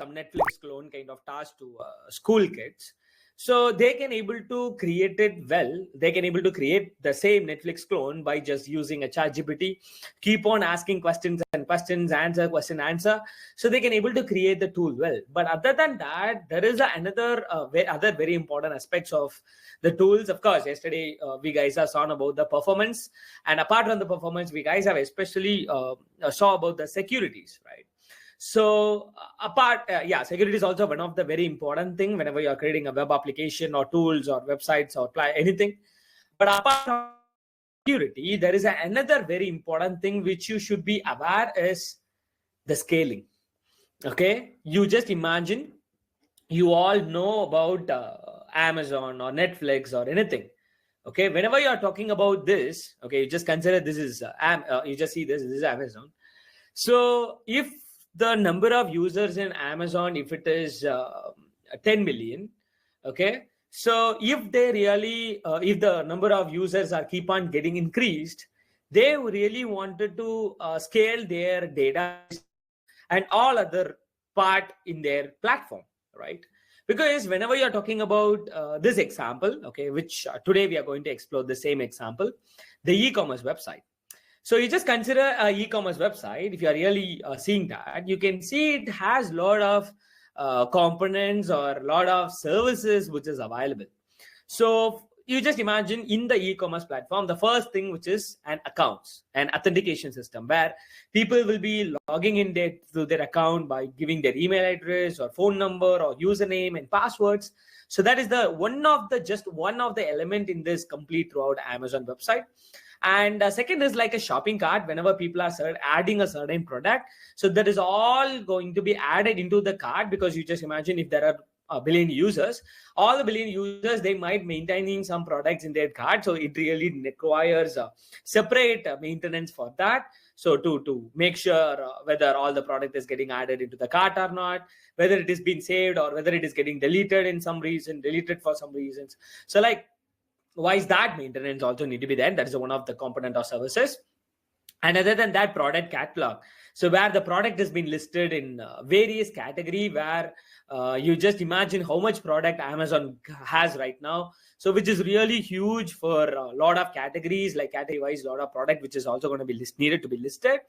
some Netflix clone kind of task to school kids. So they can able to create it well. They can able to create the same Netflix clone by just using a ChatGPT, keep on asking questions and questions, answer. So they can able to create the tool well. But other than that, there is another other very important aspects of the tools. Of course, yesterday we guys have saw about the performance, and apart from the performance, we guys have especially saw about the securities, right? So security is also one of the very important thing whenever you are creating a web application or tools or websites or anything. But apart from security, there is another very important thing which you should be aware is the scaling. Okay, you just imagine you all know about Amazon or Netflix or anything. Okay, whenever you are talking about this, okay, you just consider this is you just see this is Amazon. So if the number of users in Amazon, if it is 10 million, okay, so if they really if the number of users are keep on getting increased, they really wanted to scale their data and all other part in their platform, right? Because whenever you're talking about this example, okay, which today we are going to explore the same example, the e-commerce website. So you just consider an e-commerce website. If you are really seeing that, you can see it has a lot of components or a lot of services which is available. So you just imagine in the e-commerce platform, the first thing which is an accounts, an authentication system where people will be logging in to their account by giving their email address or phone number or username and passwords. So that is the one of the element in this complete throughout Amazon website. And second is like a shopping cart. Whenever people are adding a certain product, so that is all going to be added into the cart, because you just imagine if there are a billion users, all the billion users, they might maintaining some products in their cart. So it really requires a separate maintenance for that. So to make sure whether all the product is getting added into the cart or not, whether it is being saved or whether it is getting deleted for some reasons. So like, why is that maintenance also need to be there? That is one of the component of services. And other than that, product catalog. So where the product has been listed in various category, where you just imagine how much product Amazon has right now. So which is really huge for a lot of categories, like category wise, a lot of product, which is also going to be needed to be listed.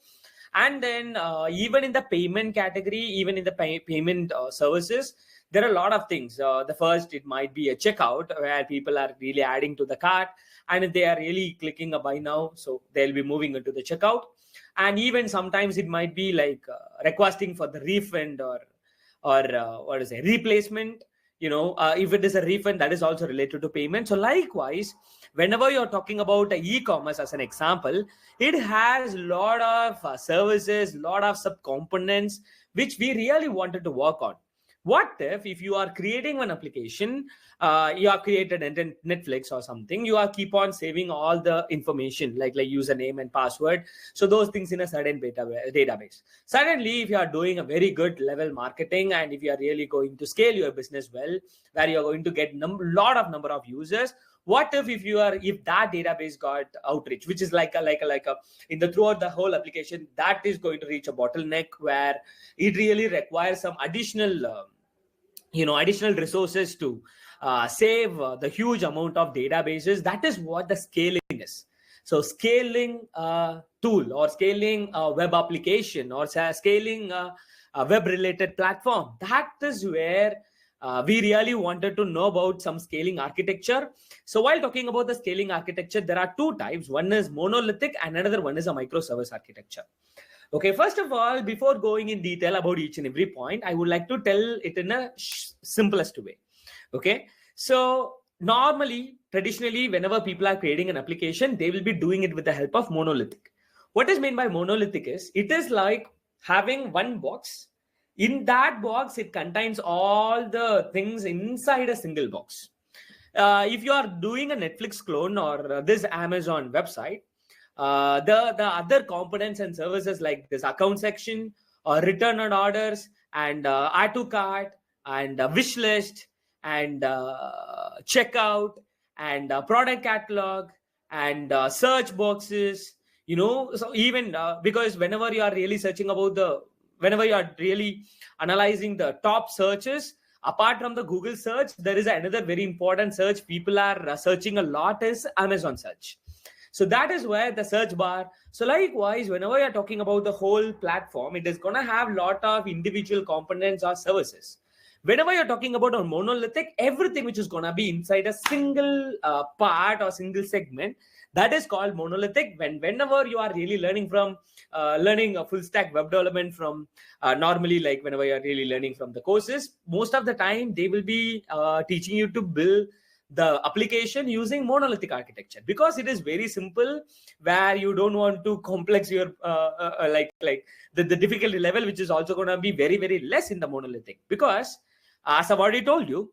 And then even in the payment category, even in the payment services, there are a lot of things. The first, it might be a checkout where people are really adding to the cart. And if they are really clicking a buy now, so they'll be moving into the checkout. And even sometimes it might be like requesting for the refund or what is it, replacement. If it is a refund, that is also related to payment. So likewise, whenever you're talking about e-commerce as an example, it has a lot of services, a lot of sub-components, which we really wanted to work on. What if you are creating an application, you are created Netflix or something, you are keep on saving all the information like username and password. So those things in a certain database. Suddenly, if you are doing a very good level marketing and if you are really going to scale your business well, where you are going to get lot of number of users, what if that database got outreach, which is like a throughout the whole application, that is going to reach a bottleneck where it really requires some additional resources to save the huge amount of databases. That is what the scaling is. So scaling a tool or scaling a web application or scaling a web related platform, that is where we really wanted to know about some scaling architecture. So while talking about the scaling architecture, there are two types. One is monolithic and another one is a microservice architecture. Okay, first of all, before going in detail about each and every point, I would like to tell it in a simplest way. Okay, so traditionally, whenever people are creating an application, they will be doing it with the help of monolithic. What is meant by monolithic is, it is like having one box. In that box, it contains all the things inside a single box. If you are doing a Netflix clone or this Amazon website, the other components and services like this account section or return on orders and add to cart and wish list and checkout and product catalog and search boxes, so even because whenever you are really searching about the whenever you are really analyzing the top searches, apart from the Google search, there is another very important search people are searching a lot is Amazon search. So that is where the search bar. So likewise, whenever you're talking about the whole platform, it is going to have a lot of individual components or services. Whenever you're talking about a monolithic, everything which is going to be inside a single part or single segment, that is called monolithic. Whenever you are really learning from learning a full stack web development from normally, like whenever you're really learning from the courses, most of the time they will be teaching you to build the application using monolithic architecture, because it is very simple, where you don't want to complex your like the difficulty level, which is also going to be very, very less in the monolithic. Because as I've already told you,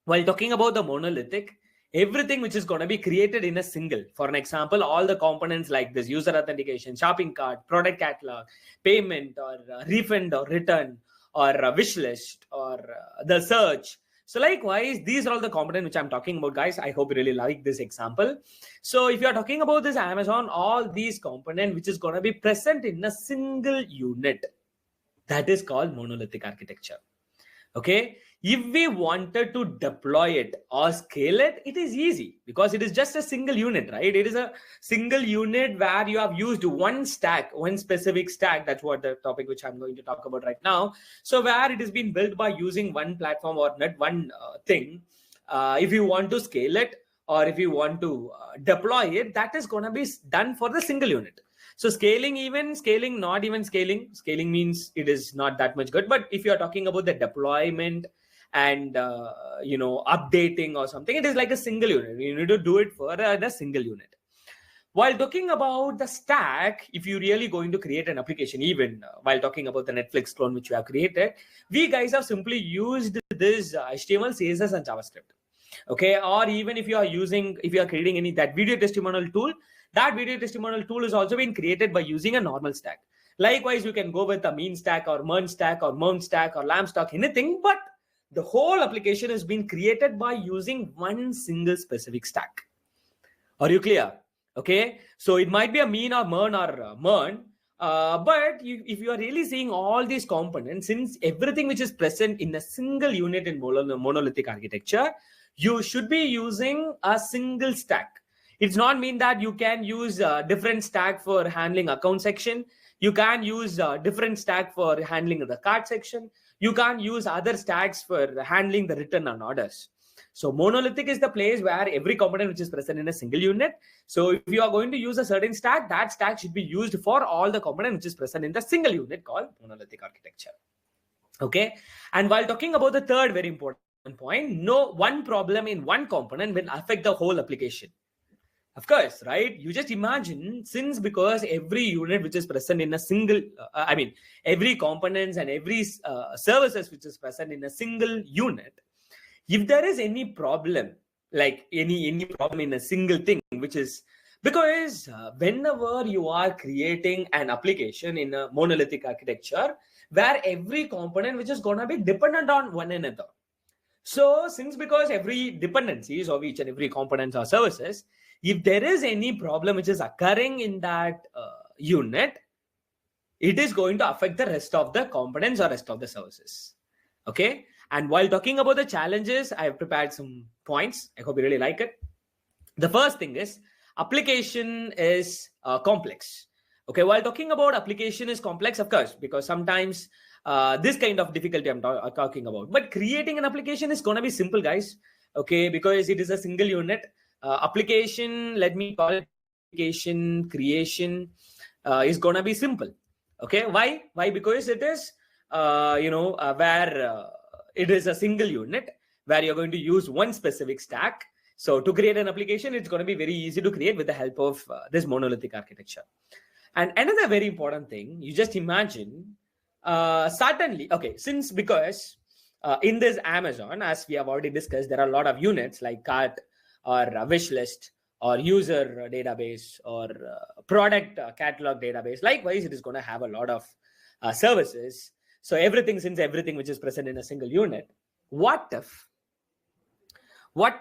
while talking about the monolithic, everything which is going to be created in a single, for an example, all the components like this user authentication, shopping cart, product catalog, payment, or refund or return, or wish list, or the search. So likewise, these are all the components which I'm talking about, guys. I hope you really like this example. So if you're talking about this Amazon, all these components which is going to be present in a single unit, that is called monolithic architecture. Okay, if we wanted to deploy it or scale it, it is easy, because it is just a single unit, right? It is a single unit where you have used one stack, one specific stack. That's what the topic which I'm going to talk about right now. So where it has been built by using one platform or not one thing. If you want to scale it, or if you want to deploy it, that is going to be done for the single unit. So scaling, even scaling, not even scaling. Scaling means it is not that much good. But if you are talking about the deployment and updating or something, it is like a single unit. You need to do it for a single unit. While talking about the stack, if you're really going to create an application, even while talking about the Netflix clone which you have created, we guys have simply used this HTML, CSS, and JavaScript. Okay, or even if you are creating any that video testimonial tool, that video testimonial tool is also being created by using a normal stack. Likewise, you can go with a mean stack or merge stack or mount stack or lamp stack, anything, but the whole application has been created by using one single specific stack. Are you clear? Okay, so it might be a mean or mern or mern, but if you are really seeing all these components, since everything which is present in a single unit in monolithic architecture, you should be using a single stack. It's not mean that you can use a different stack for handling account section. You can use a different stack for handling the card section. You can't use other stacks for handling the return on orders. So monolithic is the place where every component which is present in a single unit. So if you are going to use a certain stack, that stack should be used for all the components which is present in the single unit called monolithic architecture. Okay. And while talking about the third very important point, no one problem in one component will affect the whole application. Of course, right? You just imagine, since because every unit which is present in a single, every components and every services which is present in a single unit, if there is any problem, like any problem in a single thing, which is because whenever you are creating an application in a monolithic architecture, where every component which is going to be dependent on one another. So since because every dependencies of each and every components or services, if there is any problem which is occurring in that unit, it is going to affect the rest of the components or rest of the services. Okay. And while talking about the challenges, I have prepared some points. I hope you really like it. The first thing is application is complex. Okay. While talking about application is complex, of course, because sometimes this kind of difficulty I'm talking about, but creating an application is going to be simple, guys. Okay. Because it is a single unit. Application, let me call it application creation is going to be simple. Okay. Why? Because it is, where it is a single unit where you're going to use one specific stack. So to create an application, it's going to be very easy to create with the help of this monolithic architecture. And another very important thing, you just imagine, certainly, okay, since because in this Amazon, as we have already discussed, there are a lot of units like cart or wish list or user database or product catalog database. Likewise, it is going to have a lot of services. So since everything which is present in a single unit, what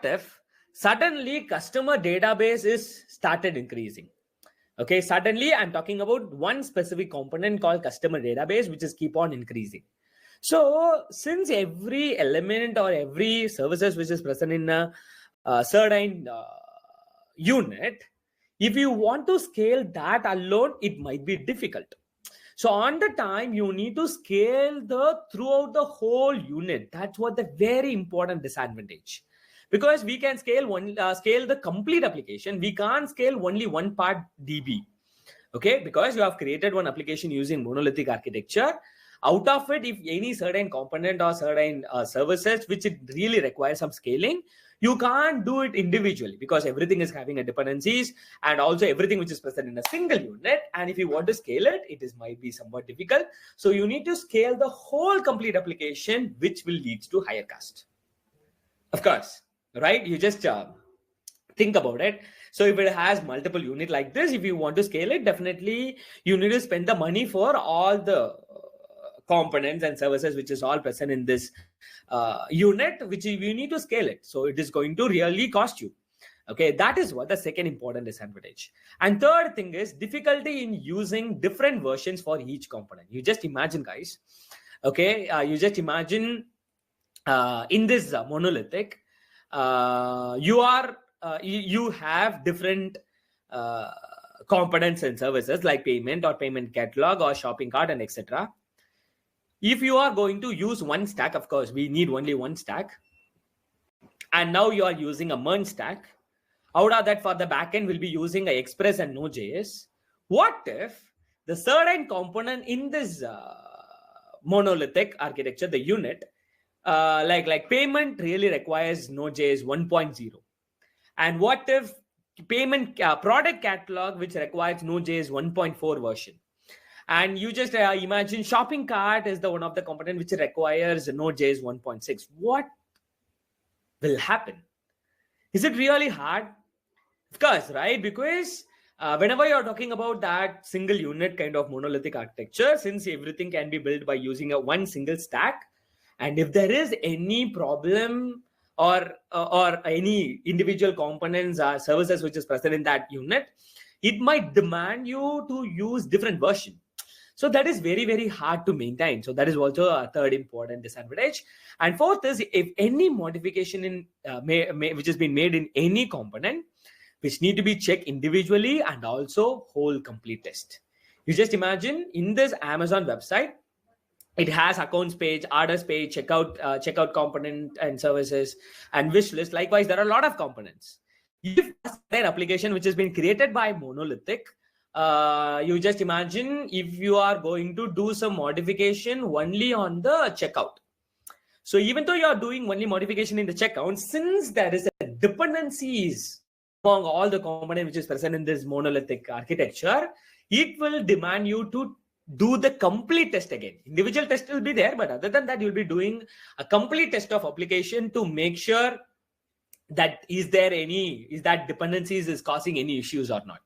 if suddenly customer database is started increasing? Okay, suddenly I'm talking about one specific component called customer database, which is keep on increasing. So since every element or every services which is present in a certain unit, if you want to scale that alone, it might be difficult. So on the time, you need to scale throughout the whole unit. That's what the very important disadvantage. Because we can scale scale the complete application. We can't scale only one part DB. Okay, because you have created one application using monolithic architecture. Out of it, if any certain component or certain services which it really requires some scaling, you can't do it individually because everything is having a dependencies and also everything which is present in a single unit. And if you want to scale it, it is might be somewhat difficult. So you need to scale the whole complete application, which will lead to higher cost. Of course, right? You just think about it. So if it has multiple unit like this, if you want to scale it, definitely you need to spend the money for all the components and services which is all present in this unit, which you need to scale it. So it is going to really cost you. Okay, that is what the second important disadvantage. And third thing is difficulty in using different versions for each component. You just imagine, guys. Okay, you just imagine in this monolithic, you have different components and services like payment or payment catalog or shopping cart and etc. If you are going to use one stack, of course, we need only one stack. And now you are using a merge stack. Out of that, for the backend, we'll be using a Express and Node.js. What if the certain component in this monolithic architecture, the unit, like payment really requires Node.js 1.0? And what if payment product catalog, which requires Node.js 1.4 version? And you just imagine shopping cart is the one of the component which requires Node.js 1.6. What will happen? Is it really hard? Of course, right? Because whenever you're talking about that single unit kind of monolithic architecture, since everything can be built by using a one single stack, and if there is any problem or any individual components or services which is present in that unit, it might demand you to use different version. So that is very, very hard to maintain. So that is also a third important disadvantage. And fourth is if any modification in which has been made in any component, which need to be checked individually and also whole complete test. You just imagine in this Amazon website, it has accounts page, orders page, checkout component and services, and wish list. Likewise, there are a lot of components. If an application which has been created by monolithic, you just imagine if you are going to do some modification only on the checkout. So even though you are doing only modification in the checkout, since there is a dependencies among all the components which is present in this monolithic architecture, it will demand you to do the complete test again. Individual test will be there, but other than that, you'll be doing a complete test of application to make sure that is that dependencies is causing any issues or not.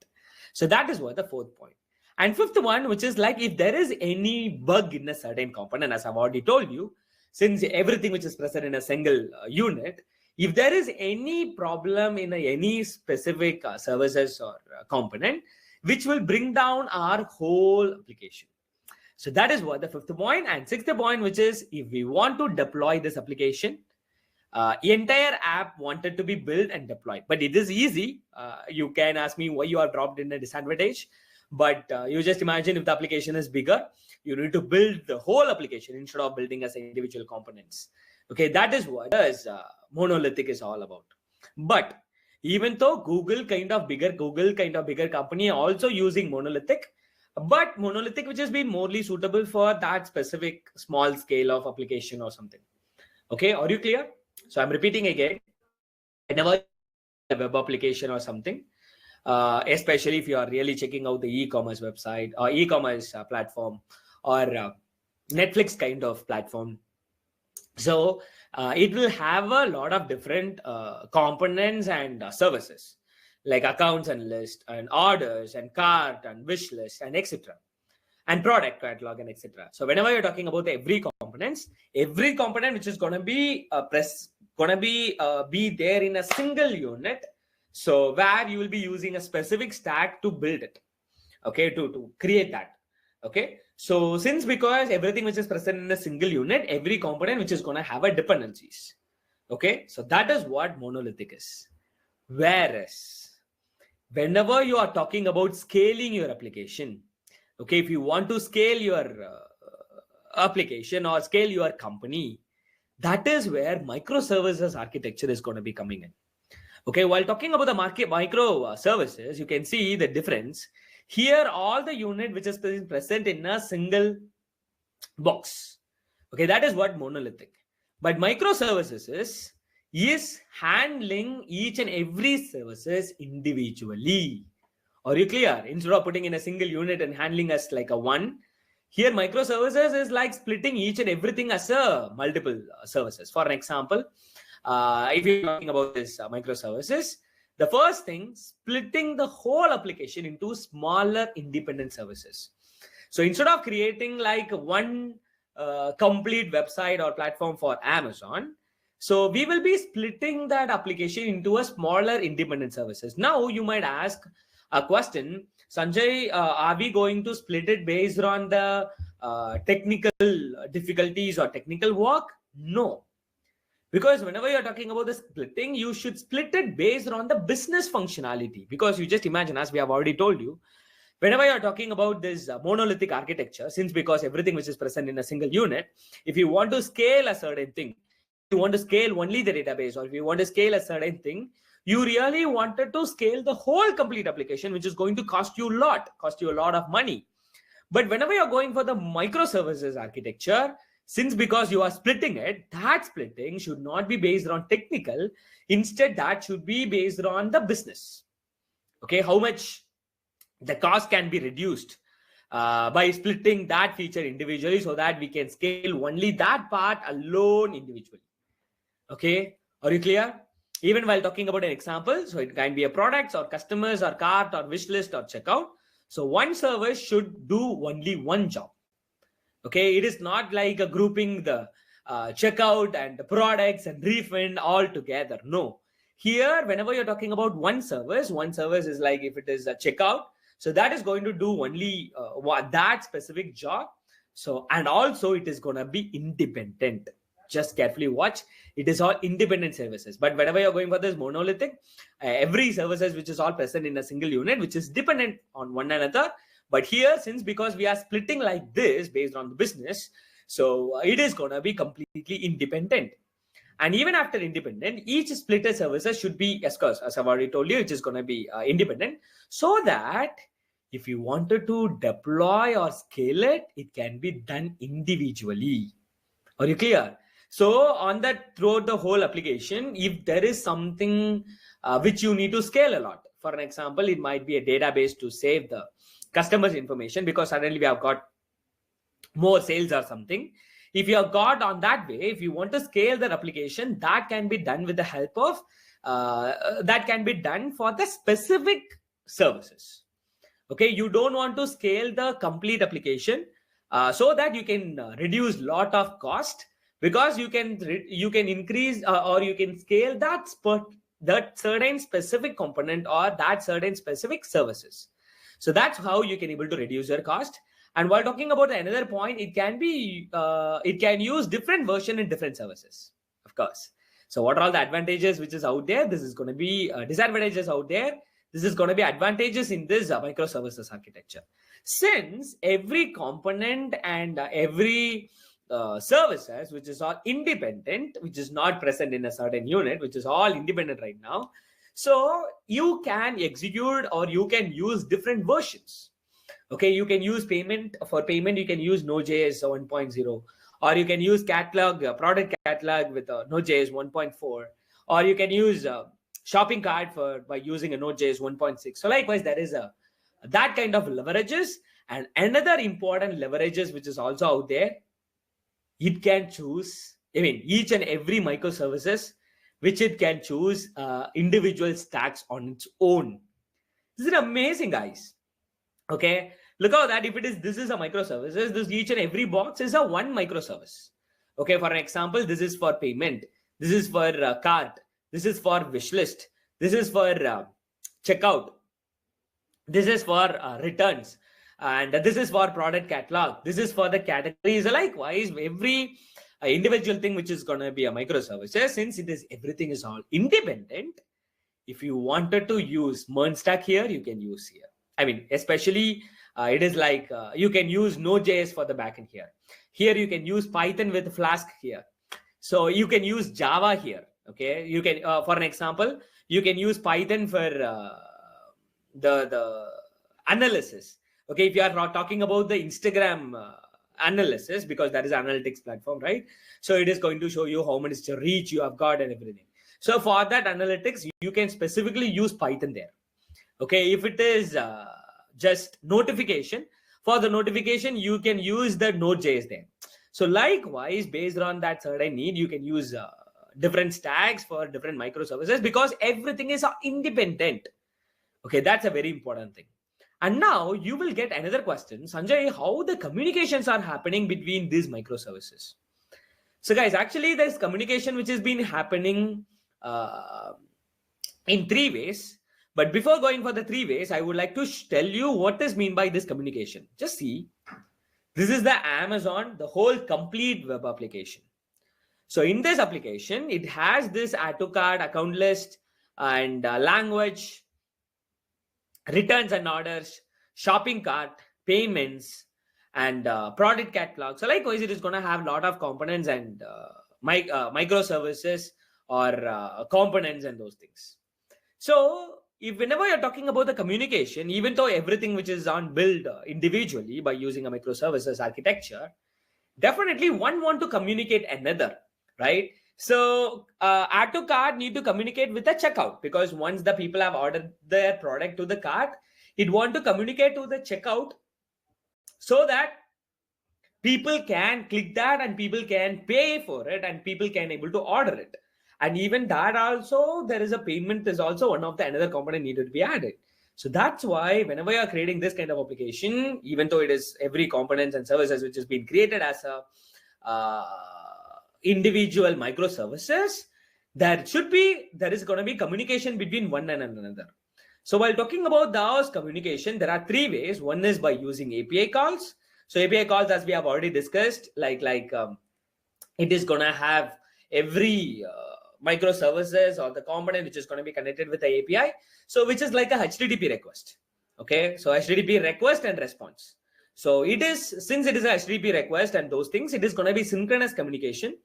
So that is what the fourth point. And fifth one, which is like if there is any bug in a certain component, as I've already told you, since everything which is present in a single unit, if there is any problem in any specific services or component, which will bring down our whole application. So that is what the fifth point. And sixth point, which is if we want to deploy this application, entire app wanted to be built and deployed, but it is easy. You can ask me why you are dropped in a disadvantage, but you just imagine if the application is bigger, you need to build the whole application instead of building as individual components. Okay, that is what monolithic is all about. But even though Google kind of bigger company also using monolithic, but monolithic which has been morely suitable for that specific small scale of application or something. Okay, are you clear? So I'm repeating again. Whenever a web application or something, especially if you are really checking out the e-commerce website or e-commerce platform or Netflix kind of platform. So it will have a lot of different components and services like accounts and list and orders and cart and wish list and etc. and product catalog and etc. So whenever you're talking about every component which is going to be be there in a single unit, so where you will be using a specific stack to build it. okay, to create that. Okay, so since because everything which is present in a single unit, every component which is going to have a dependencies. Okay, so that is what monolithic is. Whereas whenever you are talking about scaling your application, okay, if you want to scale your application or scale your company, that is where microservices architecture is going to be coming in. Okay, while talking about the market microservices, you can see the difference. Here, all the unit which is present in a single box. Okay, that is what monolithic. But microservices is handling each and every services individually. Are you clear? Instead of putting in a single unit and handling as like a one, here microservices is like splitting each and everything as a multiple services. For an example, if you're talking about this microservices, the first thing, splitting the whole application into smaller independent services. So instead of creating like one complete website or platform for Amazon, so we will be splitting that application into a smaller independent services. Now you might ask a question, Sanjay, are we going to split it based on the technical difficulties or technical work? No. Because whenever you're talking about the splitting, you should split it based on the business functionality. Because you just imagine, as we have already told you, whenever you're talking about this monolithic architecture, since because everything which is present in a single unit, if you want to scale a certain thing, you want to scale only the database, or if you want to scale a certain thing, you really wanted to scale the whole complete application, which is going to cost you a lot of money. But whenever you're going for the microservices architecture, since because you are splitting it, that splitting should not be based on technical. Instead, that should be based on the business. Okay, how much the cost can be reduced by splitting that feature individually, so that we can scale only that part alone individually. Okay, are you clear? Even while talking about an example, so it can be a products or customers or cart or wish list or checkout. So one service should do only one job. Okay, it is not like a grouping the checkout and the products and refund all together. No, here whenever you're talking about one service is like if it is a checkout, so that is going to do only that specific job. So and also it is going to be independent. Just carefully watch, it is all independent services. But whenever you're going for this monolithic, every services which is all present in a single unit, which is dependent on one another. But here, since because we are splitting like this based on the business, so it is going to be completely independent. And even after independent, each splitted services should be, of course, as I've already told you, it is going to be independent, so that if you wanted to deploy or scale it, it can be done individually. Are you clear? So on that, throughout the whole application, if there is something which you need to scale a lot, for an example, it might be a database to save the customers information, because suddenly we have got more sales or something. If you have got on that way, if you want to scale that application, that can be done with the help of that can be done for the specific services. Okay, you don't want to scale the complete application so that you can reduce lot of cost, because you can increase or you can scale that certain specific component or that certain specific services. So that's how you can able to reduce your cost. And while talking about another point, it can be it can use different version in different services, of course. So what are all the advantages which is out there? This is going to be disadvantages out there. This is going to be advantages in this microservices architecture. Since every component and every services which is all independent, which is not present in a certain unit, which is all independent right now, so you can execute or you can use different versions. Okay, you can use payment. For payment, you can use Node.js 1.0, or you can use catalog, product catalog with Node.js 1.4, or you can use shopping cart by using a Node.js 1.6. So likewise, there is that kind of leverages. And another important leverages which is also out there, it can choose, I mean, each and every microservices which it can choose individual stacks on its own. This is amazing, guys. Okay, look at that. If it is, this is a microservices, this each and every box is a one microservice. Okay, for an example, this is for payment, this is for cart, this is for wish list, this is for checkout. This is for returns, and this is for product catalog. This is for the categories. Likewise, every individual thing which is going to be a microservices, since everything is all independent. If you wanted to use MERN-stack here, you can use here. I mean, especially it is like you can use Node.js for the backend here. Here you can use Python with Flask here. So you can use Java here. Okay, you can for an example, you can use Python for the analysis. Okay, if you are talking about the Instagram analysis, because that is analytics platform, right? So it is going to show you how much reach you have got and everything. So for that analytics, you can specifically use Python there. Okay, if it is just notification, for the notification, you can use the Node.js there. So likewise, based on that certain need, you can use different stacks for different microservices, because everything is independent. Okay, that's a very important thing. And now you will get another question, Sanjay, how the communications are happening between these microservices. So guys, actually there's communication which has been happening in 3 ways. But before going for the 3 ways, I would like to tell you what is mean by this communication. Just see, this is the Amazon, the whole complete web application. So in this application, it has this add to cart, account list, and language, returns and orders, shopping cart, payments, and product catalog. So likewise, it is going to have a lot of components and microservices or components and those things. So if whenever you're talking about the communication, even though everything which is on built individually by using a microservices architecture, definitely one want to communicate another, right? So add to cart need to communicate with the checkout, because once the people have ordered their product to the cart, it want to communicate to the checkout so that people can click that and people can pay for it and people can able to order it. And even that also, there is a payment is also one of the another component needed to be added. So that's why whenever you are creating this kind of application, even though it is every components and services which has been created as a individual microservices, there is going to be communication between one and another. So while talking about those communication, there are 3 ways. One is by using API calls. So API calls, as we have already discussed, it is going to have every microservices or the component which is going to be connected with the API. So which is like a HTTP request. Okay, so HTTP request and response. So it is, since it is a HTTP request and those things, it is going to be synchronous communication.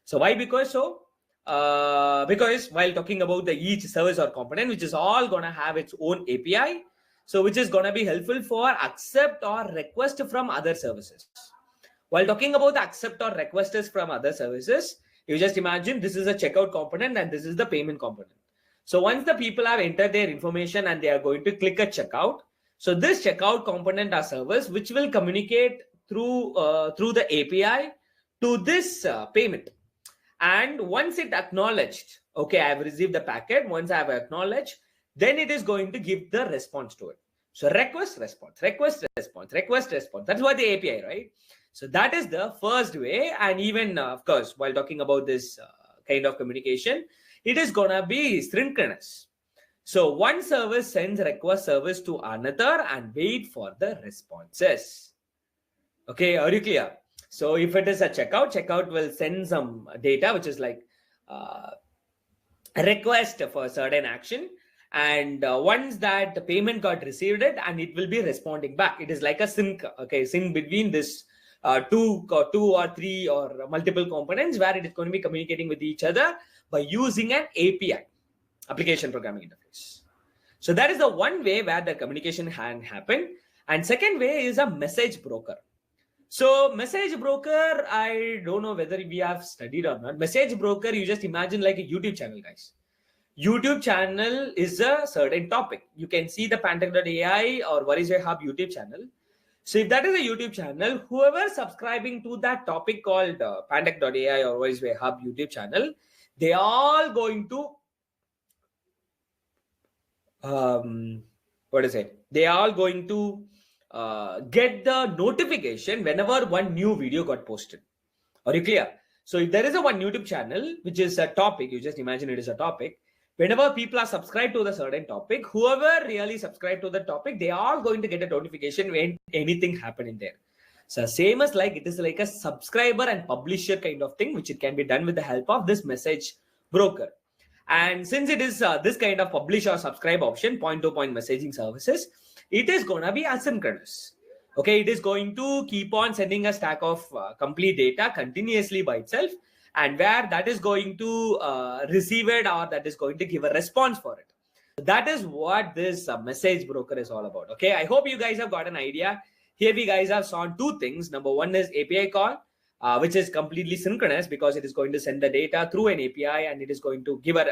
So why? Because while talking about the each service or component, which is all going to have its own API, so which is going to be helpful for accept or request from other services. While talking about the accept or requests from other services, you just imagine this is a checkout component and this is the payment component. So once the people have entered their information and they are going to click a checkout, so this checkout component or service which will communicate through the API to this payment. And once it acknowledged, okay, I have received the packet. Once I have acknowledged, then it is going to give the response to it. So request, response, request, response, request, response. That's what the API, right? So that is the first way. And even, of course, while talking about this kind of communication, it is going to be synchronous. So one service sends request service to another and wait for the responses. Okay, are you clear? So if it is a checkout will send some data, which is like a request for a certain action. And once that the payment got received it, and it will be responding back. It is like a sync, okay, sync between this two or three or multiple components, where it is going to be communicating with each other by using an API, application programming interface. So that is the one way where the communication can happen. And second way is a message broker. So message broker, I don't know whether we have studied or not. Message broker, you just imagine like a YouTube channel, guys. YouTube channel is a certain topic. You can see the Pantech.ai or What is Your Hub YouTube channel. So if that is a YouTube channel, whoever subscribing to that topic called Pantech.ai or What is Your Hub YouTube channel, they all going to they are going to get the notification whenever one new video got posted. Are you clear? So if there is a one YouTube channel, which is a topic, you just imagine it is a topic, whenever people are subscribed to the certain topic, whoever really subscribed to the topic, they are going to get a notification when anything happen in there. So same as like it is like a subscriber and publisher kind of thing, which it can be done with the help of this message broker. And since it is this kind of publish or subscribe option, point-to-point messaging services, it is going to be asynchronous. Okay, it is going to keep on sending a stack of complete data continuously by itself, and where that is going to receive it, or that is going to give a response for it. That is what this message broker is all about. Okay, I hope you guys have got an idea. Here we guys have saw two things. Number one is API call, which is completely synchronous because it is going to send the data through an API, and it is going to give a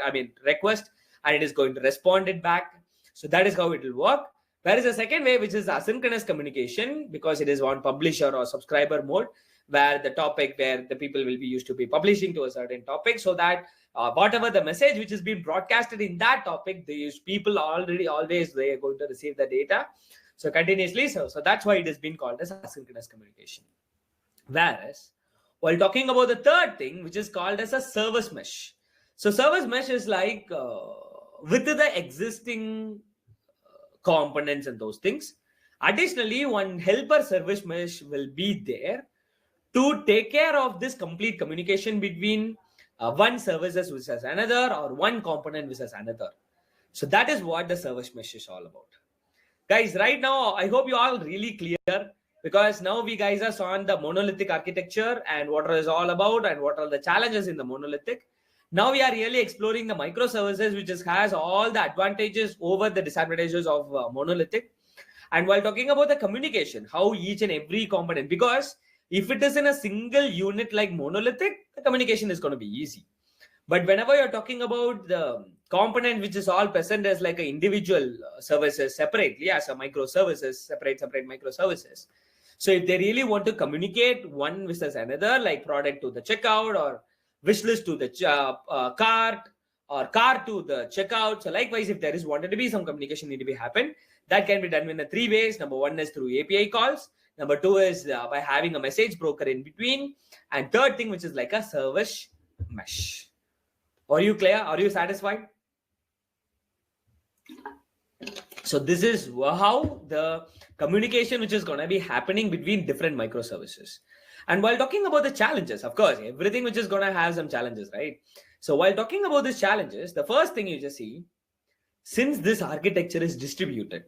request, and it is going to respond it back. So that is how it will work. There is a second way, which is asynchronous communication, because it is on publisher or subscriber mode, where the topic, where the people will be used to be publishing to a certain topic, so that whatever the message which is being broadcasted in that topic, these people already always they are going to receive the data so continuously. So that's why it has been called as asynchronous communication. Whereas while talking about the third thing, which is called as a service mesh. So service mesh is like with the existing components and those things. Additionally, one helper service mesh will be there to take care of this complete communication between one services versus another, or one component versus another. So that is what the service mesh is all about. Guys, right now, I hope you all really clear, because now we guys are on the monolithic architecture and what it is all about and what are the challenges in the monolithic. Now we are really exploring the microservices, which has all the advantages over the disadvantages of monolithic. And while talking about the communication, how each and every component, because if it is in a single unit like monolithic, the communication is going to be easy. But whenever you're talking about the component which is all present as like an individual services separately as a microservices, separate microservices. So if they really want to communicate one versus another, like product to the checkout, or wish list to the cart, or cart to the checkout. So likewise, if there is wanted to be some communication need to be happen, that can be done in 3 ways. Number one is through API calls. Number two is by having a message broker in between. And third thing, which is like a service mesh. Are you clear? Are you satisfied? So this is how the communication which is going to be happening between different microservices. And while talking about the challenges, of course, everything which is going to have some challenges, right? So while talking about these challenges, the first thing you just see, since this architecture is distributed,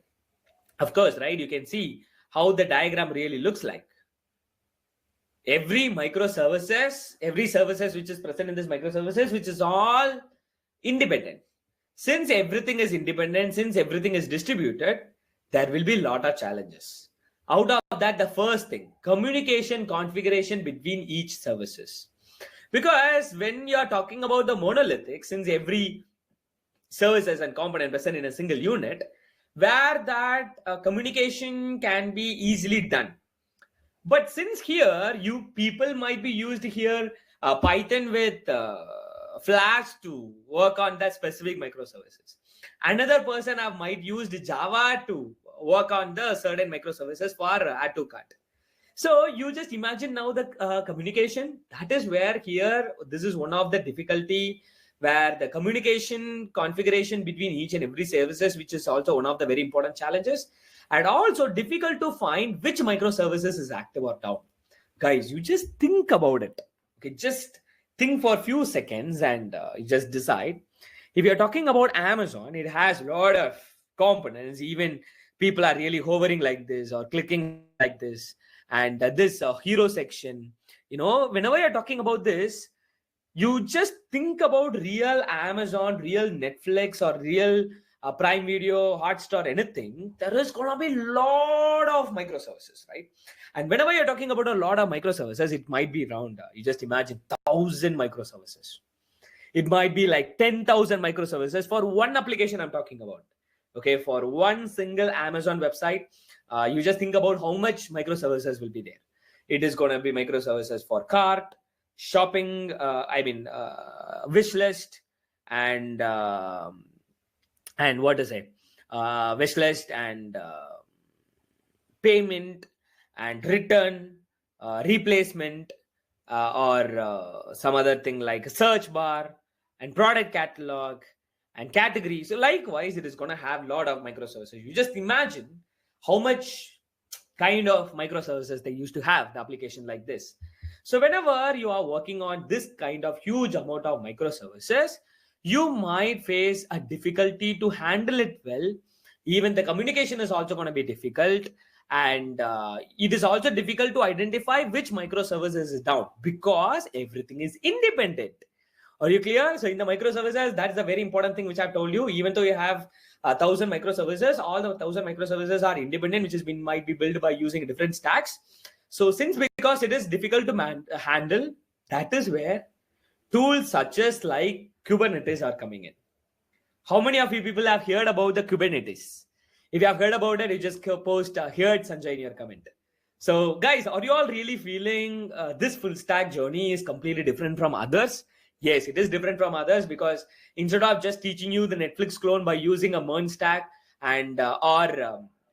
of course, right, you can see how the diagram really looks like. Every microservices, every services which is present in this microservices, which is all independent. Since everything is independent, since everything is distributed, there will be a lot of challenges. Out of that, the first thing, communication configuration between each services. Because when you are talking about the monolithic, since every services and component present in a single unit, where that communication can be easily done. But since here, you people might be used here Python with Flash to work on that specific microservices. Another person might use Java to work on the certain microservices for add to cart. So you just imagine now the communication. That is where here, this is one of the difficulty, where the communication configuration between each and every services, which is also one of the very important challenges, and also difficult to find which microservices is active or down. Guys, you just think about it. Okay, just think for a few seconds and you just decide. If you're talking about Amazon, it has a lot of components. Even people are really hovering like this or clicking like this. And this hero section, whenever you're talking about this, you just think about real Amazon, real Netflix, or real Prime Video, Hotstar, anything. There is going to be a lot of microservices, right? And whenever you're talking about a lot of microservices, it might be around, you just imagine 1,000 microservices. It might be like 10,000 microservices for one application I'm talking about. Okay, for one single Amazon website, you just think about how much microservices will be there. It is going to be microservices for cart, shopping, wish list, and what to say, wish list, and payment, and return, replacement, or some other thing like search bar, and product catalog, and categories. So likewise, it is going to have a lot of microservices. You just imagine how much kind of microservices they used to have the application like this. So whenever you are working on this kind of huge amount of microservices, you might face a difficulty to handle it well. Even the communication is also going to be difficult, and it is also difficult to identify which microservices is down because everything is independent. Are you clear? So in the microservices, that is a very important thing which I've told you. Even though you have 1,000 microservices, all the 1,000 microservices are independent, which has been might be built by using different stacks. So because it is difficult to handle, that is where tools such as like Kubernetes are coming in. How many of you people have heard about the Kubernetes? If you have heard about it, you just post heard Sanjay in your comment. So guys, are you all really feeling this full stack journey is completely different from others? Yes, it is different from others because instead of just teaching you the Netflix clone by using a MERN stack and or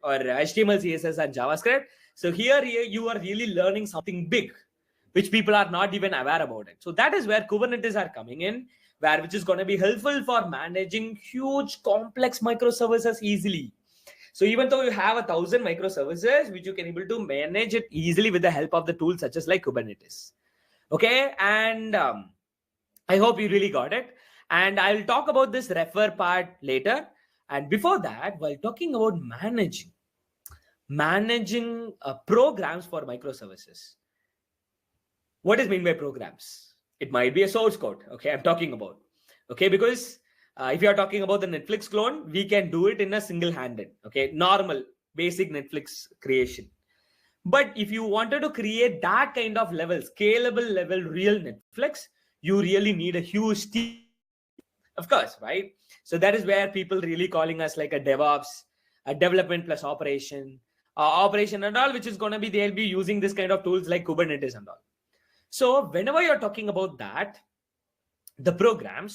HTML, CSS and JavaScript, so here you are really learning something big, which people are not even aware about it. So that is where Kubernetes are coming in, which is going to be helpful for managing huge complex microservices easily. So even though you have 1,000 microservices, which you can able to manage it easily with the help of the tools such as like Kubernetes. Okay, and I hope you really got it. And I'll talk about this refer part later. And before that, while talking about managing programs for microservices, what is meant by programs? It might be a source code. Okay, I'm talking about. Okay, because if you are talking about the Netflix clone, we can do it in a single-handed. Okay, normal, basic Netflix creation. But if you wanted to create that kind of level, scalable level, real Netflix, you really need a huge team, of course, right? So that is where people really calling us like a DevOps, a development plus operation and all, which is going to be, they'll be using this kind of tools like Kubernetes and all. So whenever you're talking about that, the program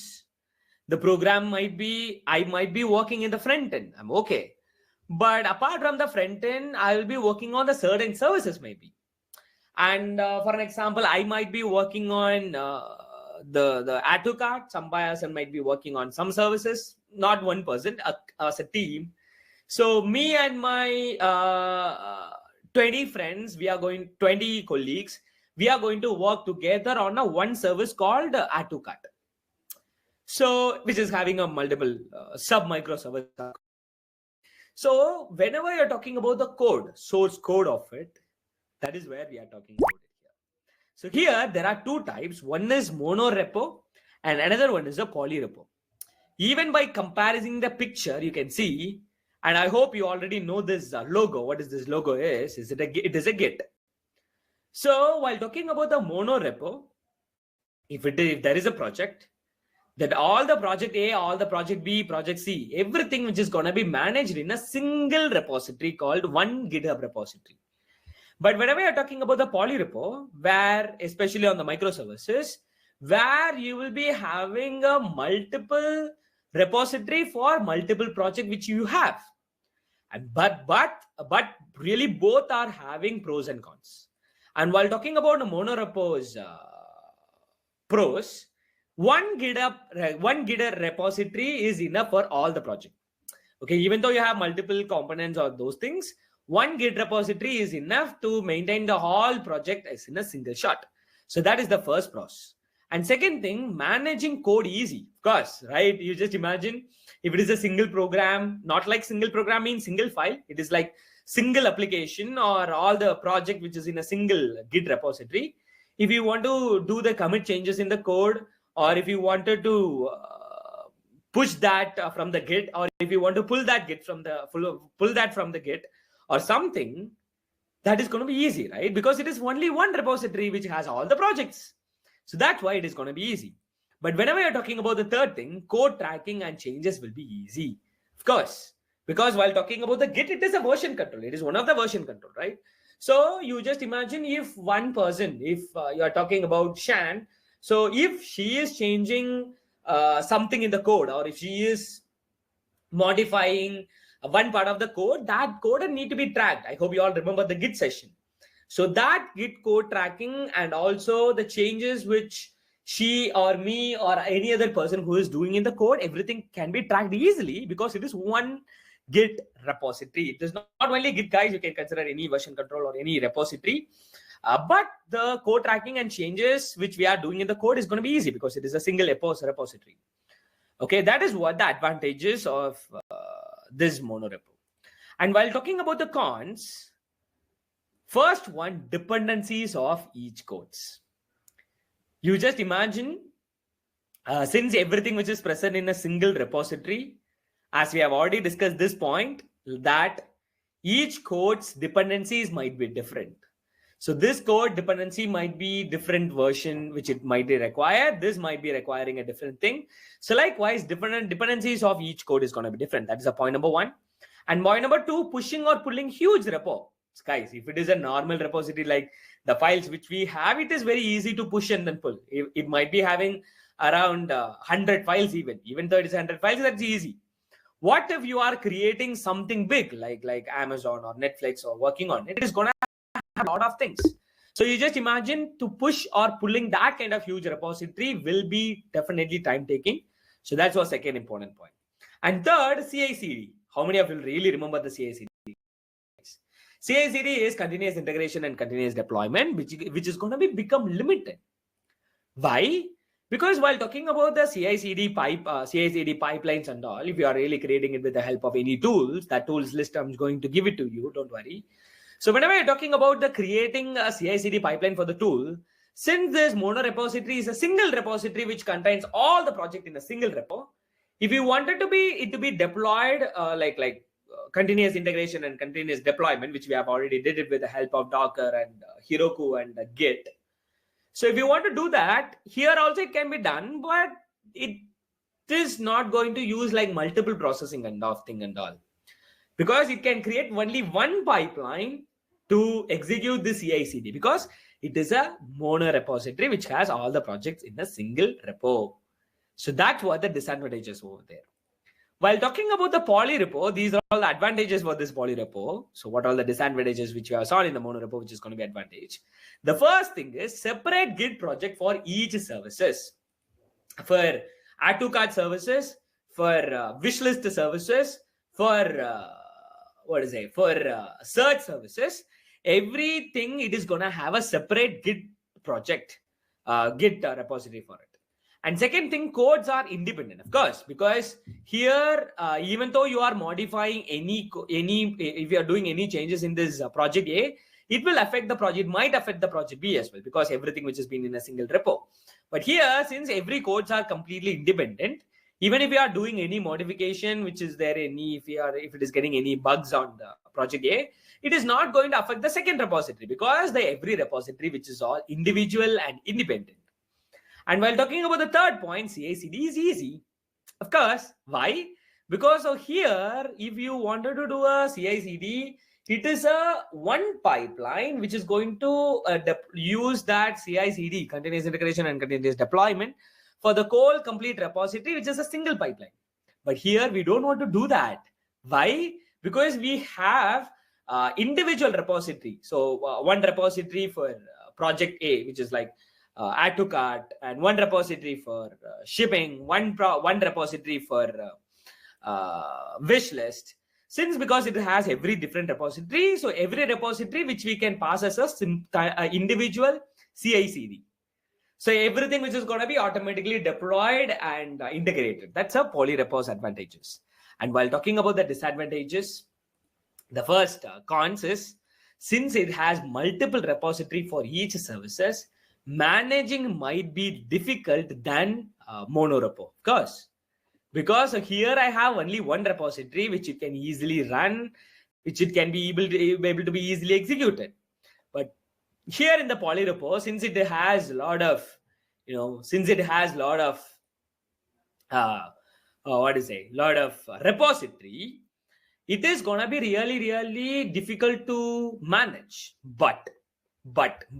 might be, I might be working in the front end. I'm okay. But apart from the front end, I will be working on the certain services maybe. And for an example, I might be working on the add to cart. Some person might be working on some services, not one person, as a team. So me and my 20 friends, 20 colleagues, we are going to work together on a one service called add to cart. So which is having a multiple sub microservice. So whenever you're talking about the code, source code of it, that is where we are talking about it here. So here there are two types. One is mono repo and another one is a poly repo. Even by comparing the picture, you can see, and I hope you already know this logo. What is this logo is? It is a Git. So while talking about the mono repo, if there is a project, that all the project A, all the project B, project C, everything which is going to be managed in a single repository called one GitHub repository. But whenever you're talking about the poly repo, where especially on the microservices, where you will be having a multiple repository for multiple project which you have. And but really both are having pros and cons. And while talking about the mono repos pros, one GitHub repository is enough for all the project. Okay, even though you have multiple components or those things, one Git repository is enough to maintain the whole project as in a single shot. So that is the first pros. And second thing, managing code easy, of course, right? You just imagine if it is a single program, not like single program means single file. It is like single application or all the project which is in a single Git repository. If you want to do the commit changes in the code, or if you wanted to push that from the Git, or if you want to pull that from the Git or something, that is going to be easy, right? Because it is only one repository which has all the projects. So that's why it is going to be easy. But whenever you're talking about the third thing, code tracking and changes will be easy, of course, because while talking about the Git, it is a version control. It is one of the version control, right? So you just imagine if one person, if you are talking about Shan, so if she is changing something in the code, or if she is modifying one part of the code, that code need to be tracked. I hope you all remember the Git session. So that Git code tracking and also the changes which she or me or any other person who is doing in the code, everything can be tracked easily because it is one Git repository. It is not only Git, guys. You can consider any version control or any repository. But the code tracking and changes which we are doing in the code is going to be easy because it is a single repository. Okay, that is what the advantages of this monorepo. And while talking about the cons, first one, dependencies of each codes. You just imagine, since everything which is present in a single repository, as we have already discussed this point, that each code's dependencies might be different. So this code dependency might be different version, which it might be required. This might be requiring a different thing. So likewise, different dependencies of each code is going to be different. That is a point number one. And point number two, pushing or pulling huge repo. Guys, if it is a normal repository like the files which we have, it is very easy to push and then pull. It might be having around 100 files even though it is 100 files, that's easy. What if you are creating something big like Amazon or Netflix or working on it? It is going to have a lot of things. So you just imagine to push or pulling that kind of huge repository will be definitely time taking. So that's our second important point. And third, CI/CD. How many of you really remember the CI/CD? CI/CD is continuous integration and continuous deployment, which is going to become limited. Why? Because while talking about the CI/CD pipelines and all, if you are really creating it with the help of any tools, that tools list I'm going to give it to you. Don't worry. So whenever you're talking about the creating a CI/CD pipeline for the tool, since this mono repository is a single repository which contains all the project in a single repo, if you wanted it to be deployed continuous integration and continuous deployment, which we have already did it with the help of Docker and Heroku and Git. So if you want to do that, here also it can be done, but it is not going to use like multiple processing and all, because it can create only one pipeline to execute the CI/CD because it is a mono repository which has all the projects in a single repo. So that's what the disadvantages over there. While talking about the polyrepo, these are all the advantages for this polyrepo. So what are all the disadvantages which you have saw in the monorepo, which is going to be advantage? The first thing is separate Git project for each services. For add to cart services, for wish list services, for search services, everything it is going to have a separate Git project, Git repository for it. And second thing, codes are independent, of course, because here, even though you are modifying if you are doing any changes in this project A, it will affect the project, might affect the project B as well, because everything which has been in a single repo. But here, since every codes are completely independent, even if you are doing any modification, which is there, if it is getting any bugs on the project A, it is not going to affect the second repository because every repository which is all individual and independent. And while talking about the third point, CI/CD is easy. Of course. Why? Because here, if you wanted to do a CI/CD, it is a one pipeline which is going to use that CI/CD, continuous integration and continuous deployment, for the whole complete repository, which is a single pipeline. But here, we don't want to do that. Why? Because we have individual repository. So one repository for project A, which is like add to cart, and one repository for shipping, one repository for wish list. Because it has every different repository, so every repository which we can pass as a individual CI/CD. So everything which is going to be automatically deployed and integrated. That's a polyrepo's advantages. And while talking about the disadvantages, the first cons is, since it has multiple repository for each services, managing might be difficult than monorepo, of course. Because here I have only one repository which it can easily run, which it can be able to be easily executed. But here in the polyrepo, since it has a lot of, repository, it is going to be really, really difficult to manage. But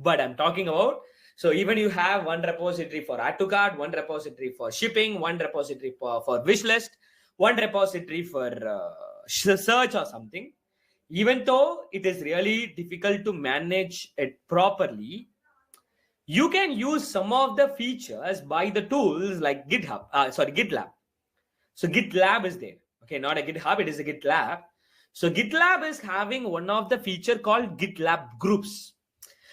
I'm talking about, so even you have one repository for add to cart, one repository for shipping, one repository for wish list, one repository for search or something. Even though it is really difficult to manage it properly, you can use some of the features by the tools like GitLab. So GitLab is there. Okay, not a GitHub, it is a GitLab. So GitLab is having one of the feature called GitLab groups.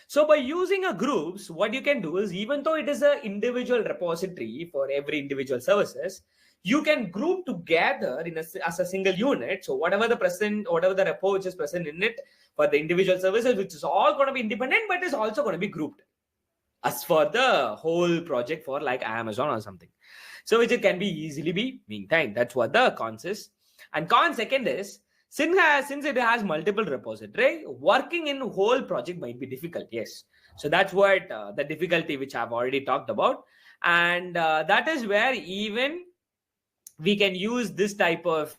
So by using a groups, what you can do is, even though it is an individual repository for every individual services, you can group together as a single unit. So whatever the repo which is present in it for the individual services, which is all going to be independent, but is also going to be grouped as for the whole project for like Amazon or something. So which it can be easily be maintained. That's what the cons is. And con second is, since it has multiple repository, working in whole project might be difficult. Yes. So that's what the difficulty which I've already talked about. And that is where even we can use this type of,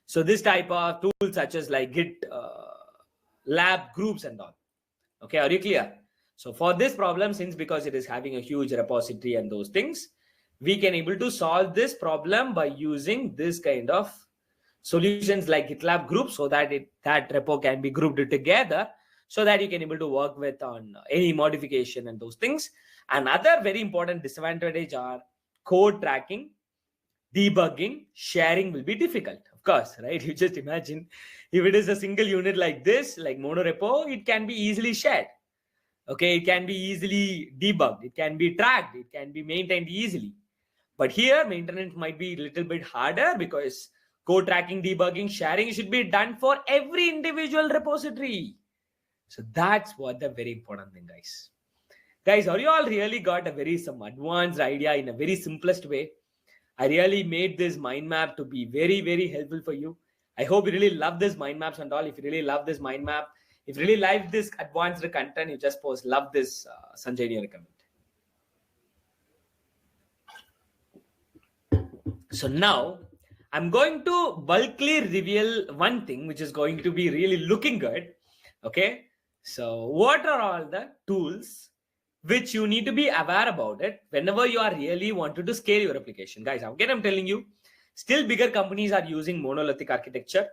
So this type of tools such as like Git lab groups and all. Okay, are you clear? So for this problem, because it is having a huge repository and those things, we can able to solve this problem by using this kind of solutions like GitLab groups, so that that repo can be grouped together, so that you can able to work with on any modification and those things. Another very important disadvantage are code tracking, debugging, sharing will be difficult. Of course, right? You just imagine if it is a single unit like this, like monorepo, it can be easily shared. Okay, it can be easily debugged, it can be tracked, it can be maintained easily. But here, maintenance might be a little bit harder, because code tracking, debugging, sharing should be done for every individual repository. So that's what the very important thing, guys. Guys, are you all really got some advanced idea in a very simplest way? I really made this mind map to be very, very helpful for you. I hope you really love this mind maps and all. If you really love this mind map, if you really like this advanced content, you just post love this Sanjay in your comment. So now I'm going to bulkly reveal one thing which is going to be really looking good. Okay. So what are all the tools which you need to be aware about it whenever you are really wanted to scale your application? Guys, again, I'm telling you, still bigger companies are using monolithic architecture,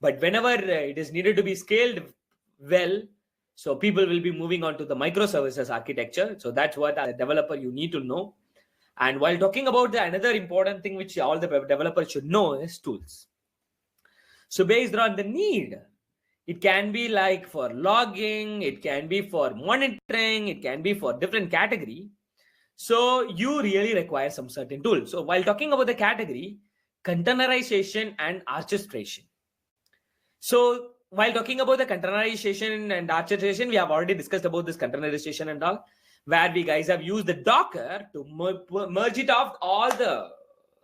but whenever it is needed to be scaled well, so people will be moving on to the microservices architecture. So that's what as a developer you need to know. And while talking about another important thing which all the developers should know is tools. So based on the need, it can be like for logging, it can be for monitoring, it can be for different category. So you really require some certain tools. So while talking about the category, containerization and orchestration. So while talking about the containerization and orchestration, we have already discussed about this containerization and all, where we guys have used the Docker to merge it off all the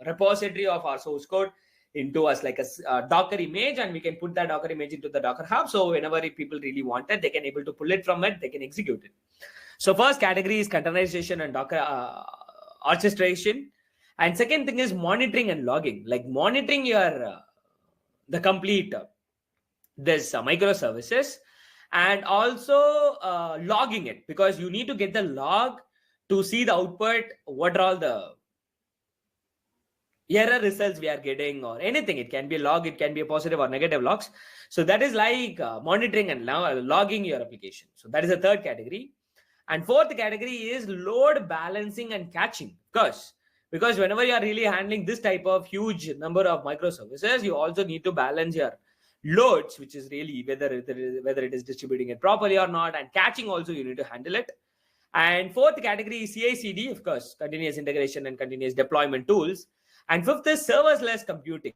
repository of our source code into us like a Docker image, and we can put that Docker image into the Docker Hub. So whenever people really want it, they can able to pull it from it, they can execute it. So first category is containerization and Docker orchestration. And second thing is monitoring and logging, like monitoring your the complete this microservices, and also logging it, because you need to get the log to see the output, what are all the error results we are getting or anything. It can be a log, it can be a positive or negative logs. So that is like monitoring and logging your application. So that is the third category. And fourth category is load balancing and caching. Because whenever you are really handling this type of huge number of microservices, you also need to balance your loads, which is really whether it is distributing it properly or not, and catching also you need to handle it. And fourth category is CI/CD, of course, continuous integration and continuous deployment tools. And fifth is serverless computing.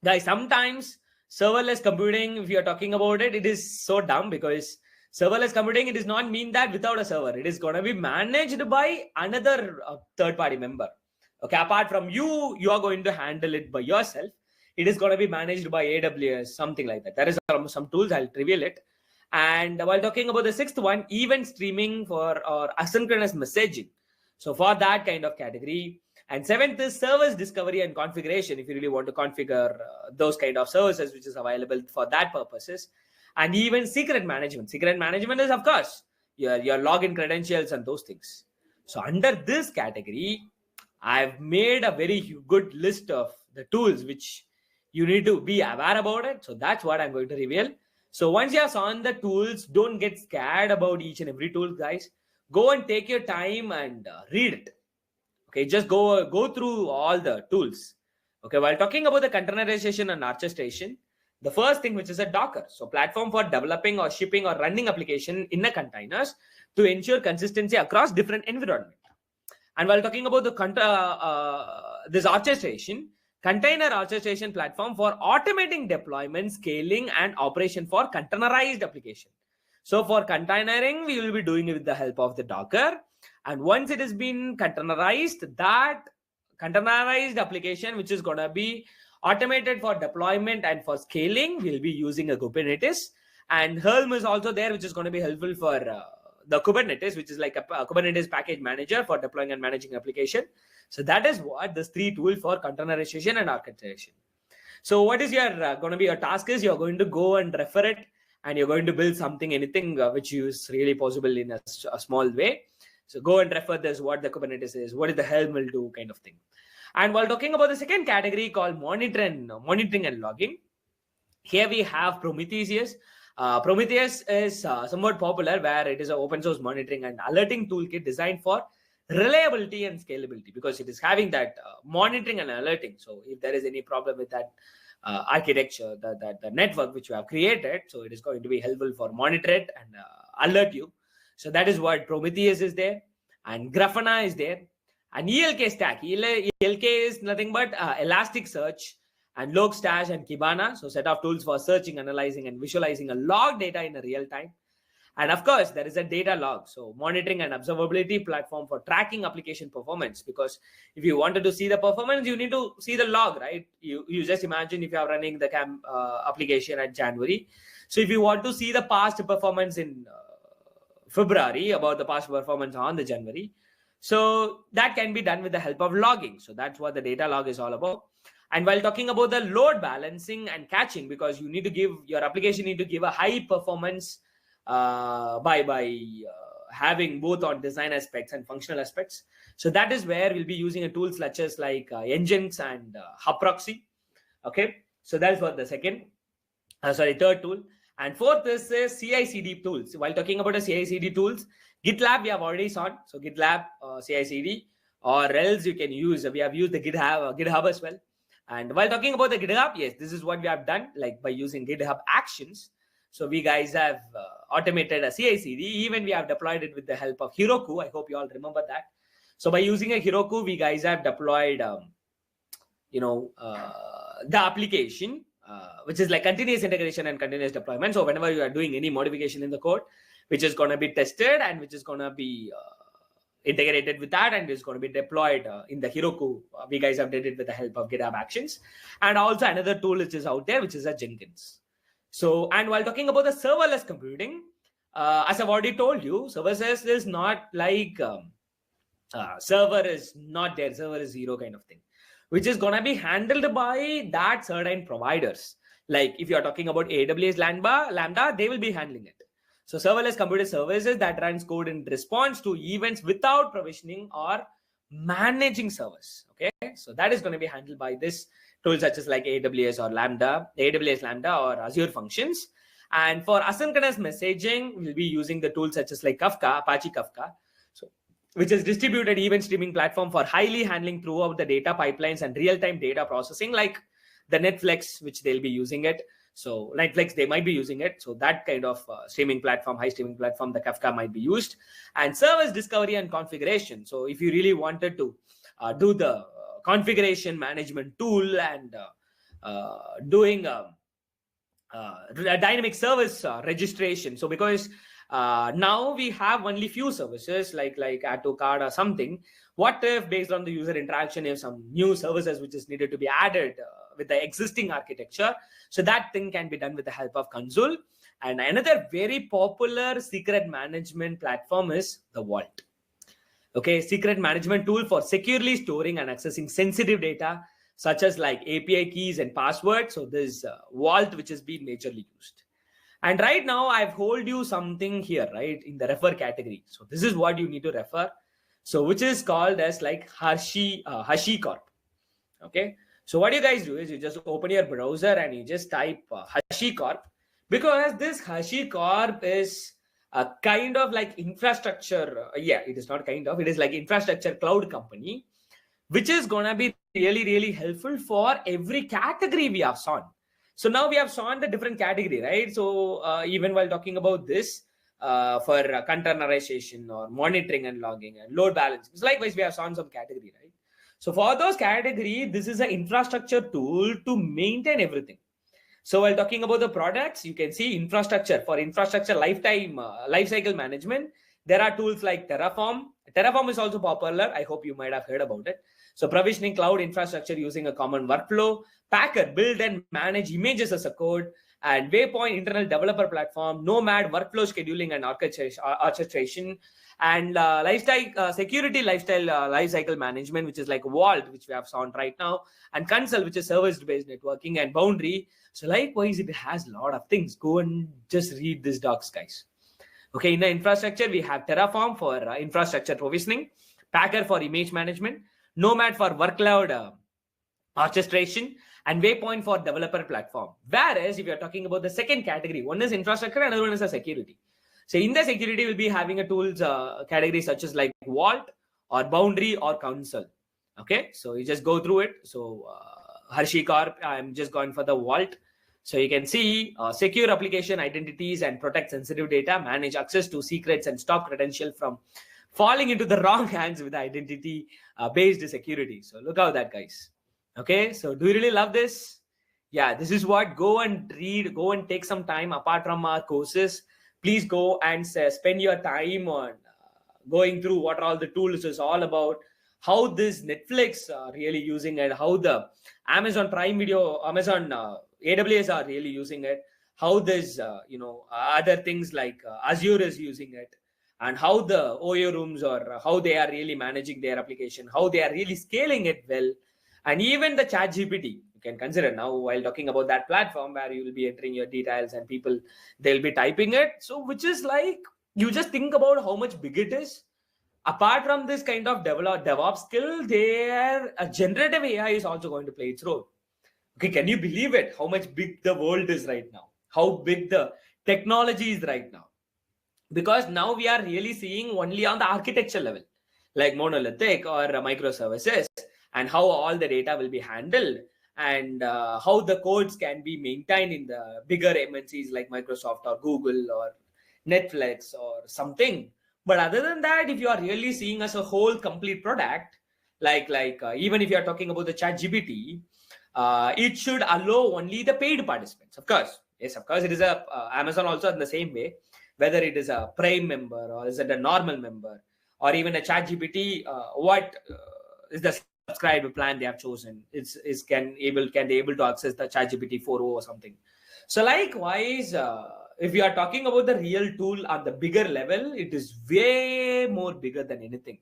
Guys, sometimes serverless computing, if you're talking about it, it is so dumb, because serverless computing, it does not mean that without a server, it is going to be managed by another third-party member. Okay, apart from you are going to handle it by yourself. It is going to be managed by AWS, something like that. There is some tools, I'll reveal it. And while talking about the sixth one, event streaming or asynchronous messaging. So for that kind of category. And seventh is service discovery and configuration, if you really want to configure those kind of services, which is available for that purposes. And even secret management. Secret management is, of course, your login credentials and those things. So under this category, I've made a very good list of the tools which you need to be aware about it. So that's what I'm going to reveal. So once you have seen the tools, don't get scared about each and every tool, guys. Go and take your time and read it. Okay, just go through all the tools. Okay, while talking about the containerization and orchestration, the first thing, which is a Docker, so platform for developing or shipping or running application in a containers to ensure consistency across different environment. And while talking about the this orchestration, container orchestration platform for automating deployment, scaling, and operation for containerized application. So for containerizing, we will be doing it with the help of the Docker. And once it has been containerized, that containerized application, which is going to be automated for deployment and for scaling, we'll be using a Kubernetes. And Helm is also there, which is going to be helpful for the Kubernetes, which is like a Kubernetes package manager for deploying and managing application. So that is what this 3 tools for containerization and orchestration. So what is your going to be your task is you're going to go and refer it, and you're going to build something, anything which is really possible in a small way. So go and refer this, what the Kubernetes is, what is the Helm will do, kind of thing. And while talking about the second category called monitoring and logging, here we have Prometheus. Prometheus is somewhat popular, where it is an open source monitoring and alerting toolkit designed for reliability and scalability, because it is having that monitoring and alerting. So if there is any problem with that architecture, the network which you have created, so it is going to be helpful for monitor it and alert you. So that is what Prometheus is there, and Grafana is there, and ELK stack. ELK is nothing but Elasticsearch and Logstash and Kibana. So set of tools for searching, analyzing, and visualizing a log data in a real time. And of course, there is a data log. So monitoring and observability platform for tracking application performance. Because if you wanted to see the performance, you need to see the log, right? You just imagine if you are running the application at January. So if you want to see the past performance in February, about the past performance on the January, so that can be done with the help of logging. So that's what the data log is all about. And while talking about the load balancing and caching, because you need to give your application need to give a high performance by having both on design aspects and functional aspects. So that is where we'll be using a tool such as like engines and hub proxy. Okay, so that's what the third tool. And fourth is CI/CD tools. While talking about the CI/CD tools, GitLab we have already saw. So GitLab CI/CD, or else you can use, we have used the GitHub as well. And while talking about the GitHub, yes, this is what we have done, like by using GitHub Actions. So we guys have automated a CI/CD. Even we have deployed it with the help of Heroku. I hope you all remember that. So by using a Heroku, we guys have deployed, the application, which is like continuous integration and continuous deployment. So whenever you are doing any modification in the code, which is going to be tested and which is going to be integrated with that and is going to be deployed in the Heroku, we guys have did it with the help of GitHub Actions. And also another tool which is out there, which is a Jenkins. So, and while talking about the serverless computing, as I've already told you, serverless is not like server is not there, server is zero kind of thing, which is going to be handled by that certain providers. Like if you're talking about AWS Lambda, they will be handling it. So serverless computer services that runs code in response to events without provisioning or managing servers. Okay, so that is going to be handled by this tool such as like AWS Lambda or Azure Functions. And for asynchronous messaging, we'll be using the tools such as like Apache Kafka, so which is distributed event streaming platform for highly handling throughout the data pipelines and real-time data processing, like the Netflix, which they'll be using it. So Netflix, they might be using it. So that kind of streaming platform, high streaming platform, the Kafka might be used. And service discovery and configuration. So if you really wanted to do the configuration management tool and doing a dynamic service registration. So because now we have only few services like add to card or something. What if based on the user interaction, if some new services which is needed to be added with the existing architecture, so that thing can be done with the help of Consul. And another very popular secret management platform is the Vault. Okay, secret management tool for securely storing and accessing sensitive data such as like API keys and passwords. So this Vault, which has been majorly used. And right now I've told you something here, right, in the refer category. So this is what you need to refer. So which is called as like HashiCorp. Okay. So what you guys do is you just open your browser and you just type HashiCorp. because this HashiCorp is a kind of like infrastructure. It is not kind of, it is like infrastructure cloud company, which is gonna be really, really helpful for every category we have sawn. So now we have sawn the different category, right? So even while talking about this, for containerization or monitoring and logging and load balancing, so likewise we have sawn some category, right? So for those category, this is an infrastructure tool to maintain everything. So while talking about the products, you can see infrastructure. For infrastructure lifecycle management, there are tools like Terraform. Terraform is also popular. I hope you might have heard about it. So provisioning cloud infrastructure using a common workflow. Packer, build and manage images as a code. And Waypoint, internal developer platform. Nomad, workflow scheduling and orchestration. And security lifecycle management, which is like Vault, which we have found right now. And Console, which is service-based networking. And Boundary. So likewise, it has a lot of things. Go and just read this docs, guys. Okay, in the infrastructure, we have Terraform for infrastructure provisioning, Packer for image management, Nomad for workload orchestration, and Waypoint for developer platform. Whereas if you're talking about the second category, one is infrastructure, another one is a security. So in the security, we'll be having a tools category such as like Vault or Boundary or Console. Okay, so you just go through it. So HashiCorp, I'm just going for the Vault. So you can see secure application identities and protect sensitive data, manage access to secrets and stop credential from falling into the wrong hands with identity based security. So look out that, guys. Okay, so do you really love this? Yeah, this is what, go and read, go and take some time apart from our courses. Please go and spend your time on going through what all the tools is all about, how this Netflix really using it, how the Amazon Prime Video, Amazon AWS are really using it, how this other things like Azure is using it, and how the OYO rooms or how they are really managing their application, how they are really scaling it well, and even the ChatGPT. You can consider now while talking about that platform where you will be entering your details and people, they'll be typing it. So which is like, you just think about how much big it is. Apart from this kind of DevOps skill, there a generative AI is also going to play its role. Okay, can you believe it? How much big the world is right now? How big the technology is right now? Because now we are really seeing only on the architecture level, like monolithic or microservices, and how all the data will be handled, and how the codes can be maintained in the bigger MNCs like Microsoft or Google or Netflix or something. But other than that, if you are really seeing as a whole complete product, like even if you are talking about the ChatGPT, it should allow only the paid participants. Of course, yes, of course, it is a Amazon also in the same way, whether it is a Prime member or is it a normal member or even a ChatGPT, what is the subscribe plan they have chosen? Can they able to access the ChatGPT 4.0 or something? So likewise, if you are talking about the real tool on the bigger level, it is way more bigger than anything.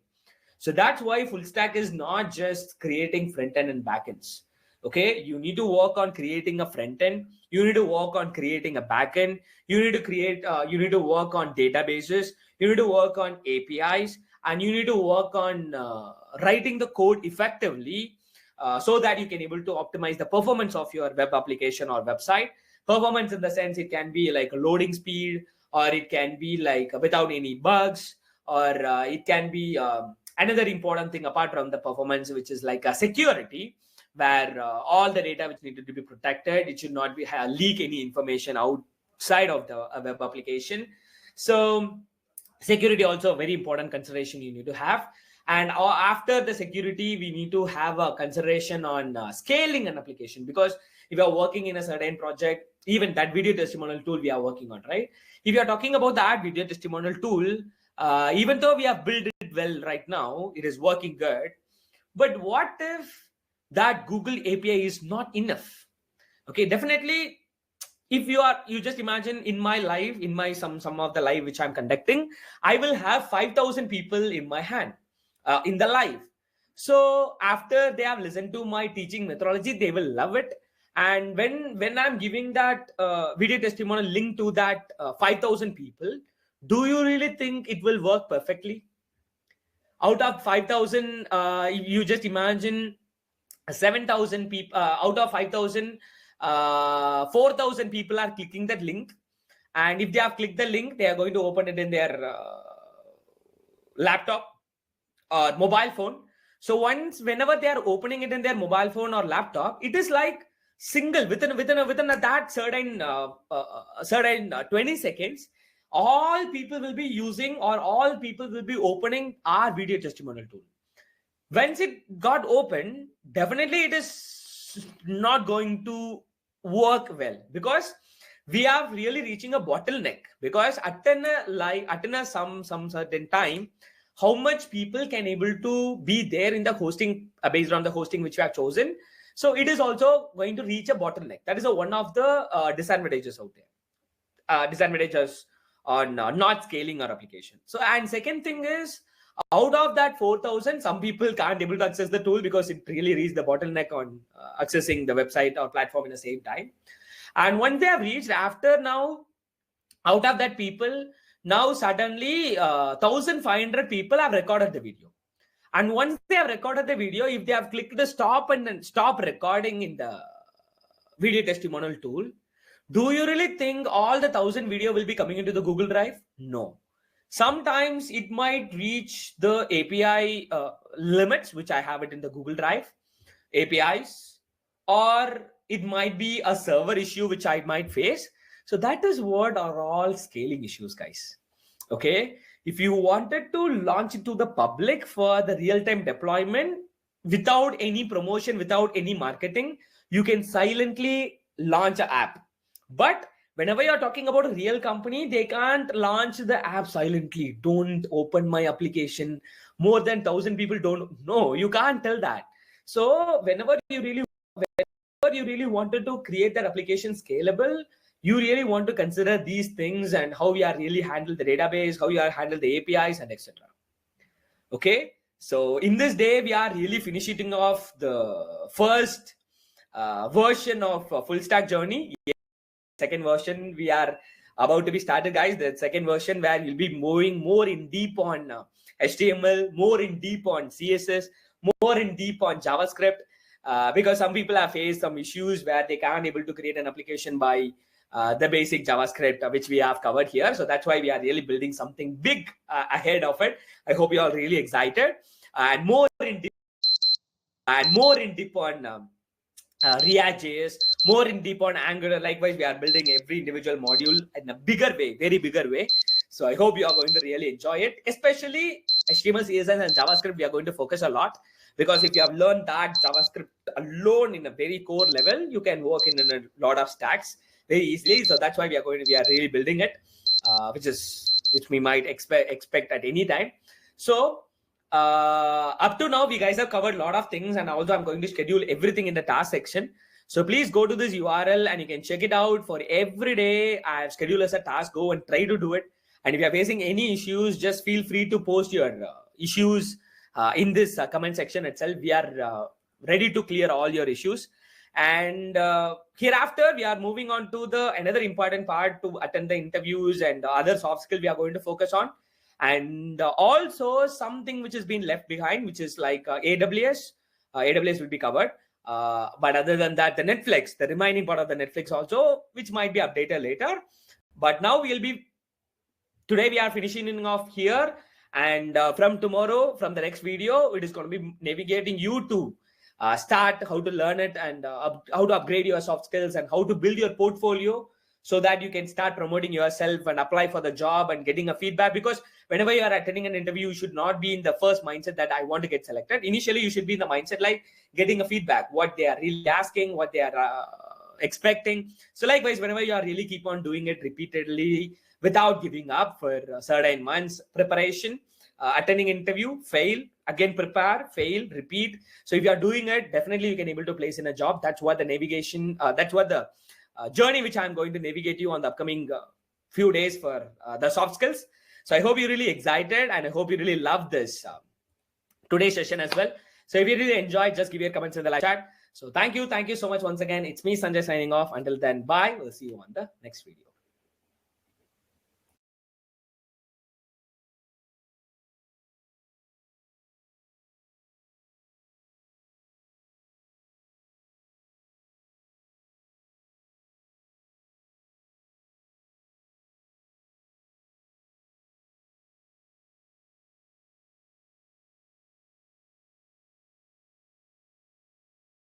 So that's why full stack is not just creating front end and back ends. Okay, you need to work on creating a front end. You need to work on creating a back end. You need to create. You need to work on databases. You need to work on APIs, and you need to work on writing the code effectively, so that you can able to optimize the performance of your web application or website. Performance in the sense it can be like loading speed, or it can be like without any bugs, or it can be another important thing apart from the performance, which is like a security, where all the data which needed to be protected, it should not be leak any information outside of the web application. So security also a very important consideration you need to have. And after the security, we need to have a consideration on scaling an application, because if you are working in a certain project, even that video testimonial tool we are working on, right? If you are talking about that video testimonial tool, even though we have built it well right now, it is working good. But what if that Google API is not enough? Okay, definitely. If you just imagine in my live, in my some of the live which I'm conducting, I will have 5,000 people in my hand in the live. So after they have listened to my teaching methodology, they will love it. And when I'm giving that video testimonial link to that 5,000 people, do you really think it will work perfectly? Out of 5,000, you just imagine 7,000 people out of 5,000. 4,000 people are clicking that link. And if they have clicked the link, they are going to open it in their laptop or mobile phone. So whenever they are opening it in their mobile phone or laptop, it is like single within that certain 20 seconds, all people will be using, or all people will be opening our video testimonial tool. Once it got open, definitely it is not going to work well, because we are really reaching a bottleneck. Because at some certain time, how much people can able to be there in the hosting based on the hosting which we have chosen. So it is also going to reach a bottleneck. That is one of the disadvantages out there. Disadvantages on not scaling our application. So, and second thing is, out of that 4,000, some people can't able to access the tool because it really reached the bottleneck on accessing the website or platform in the same time. And once they have reached, after now, out of that people, now suddenly 1,500 people have recorded the video. And once they have recorded the video, if they have clicked the stop and then stop recording in the video testimonial tool, do you really think all the 1,000 video will be coming into the Google Drive? No. Sometimes it might reach the API limits, which I have it in the Google Drive, APIs, or it might be a server issue, which I might face. So that is what are all scaling issues, guys. Okay. If you wanted to launch it to the public for the real-time deployment without any promotion, without any marketing, you can silently launch an app. But whenever you're talking about a real company, they can't launch the app silently. Don't open my application. More than 1,000 people don't know. You can't tell that. So whenever you really wanted to create that application scalable, you really want to consider these things and how we are really handle the database, how you are handle the APIs and etc. Okay. So in this day, we are really finishing off the first version of full stack journey. Second version we are about to be started, guys. The second version where you'll be moving more in deep on HTML, more in deep on CSS, more in deep on JavaScript, because some people have faced some issues where they can't able to create an application by the basic JavaScript, which we have covered here. So that's why we are really building something big ahead of it. I hope you are really excited, and more in deep on React.js, more in deep on Angular. Likewise, we are building every individual module in a bigger way, very bigger way. So I hope you are going to really enjoy it, especially HTML, CSS, and JavaScript. We are going to focus a lot, because if you have learned that JavaScript alone in a very core level, you can work in a lot of stacks very easily. So that's why we are really building it, which we might expect at any time. So up to now, we guys have covered a lot of things, and also I'm going to schedule everything in the task section. So please go to this URL and you can check it out. For every day I have scheduled as a task. Go and try to do it. And if you are facing any issues, just feel free to post your issues in this comment section itself. We are ready to clear all your issues. And hereafter, we are moving on to another important part, to attend the interviews and other soft skills we are going to focus on. And also something which has been left behind, which is like AWS. AWS will be covered. But other than that, the Netflix, the remaining part of the Netflix also, which might be updated later. But now today we are finishing off here. And from tomorrow, from the next video, it is going to be navigating you to start how to learn it, and how to upgrade your soft skills, and how to build your portfolio, so that you can start promoting yourself and apply for the job and getting a feedback. Because whenever you are attending an interview, you should not be in the first mindset that I want to get selected. Initially, you should be in the mindset like getting a feedback, what they are really asking, what they are expecting. So likewise, whenever you are really keep on doing it repeatedly without giving up for certain months, preparation, attending interview, fail, again prepare, fail, repeat. So if you are doing it, definitely you can able to place in a job. That's what the navigation, that's what the journey which I'm going to navigate you on the upcoming few days for the soft skills. So I hope you're really excited, and I hope you really love this today's session as well. So if you really enjoyed, just give your comments in the live chat. So thank you so much once again. It's me, Sanjay, signing off. Until then, bye. We'll see you on the next video.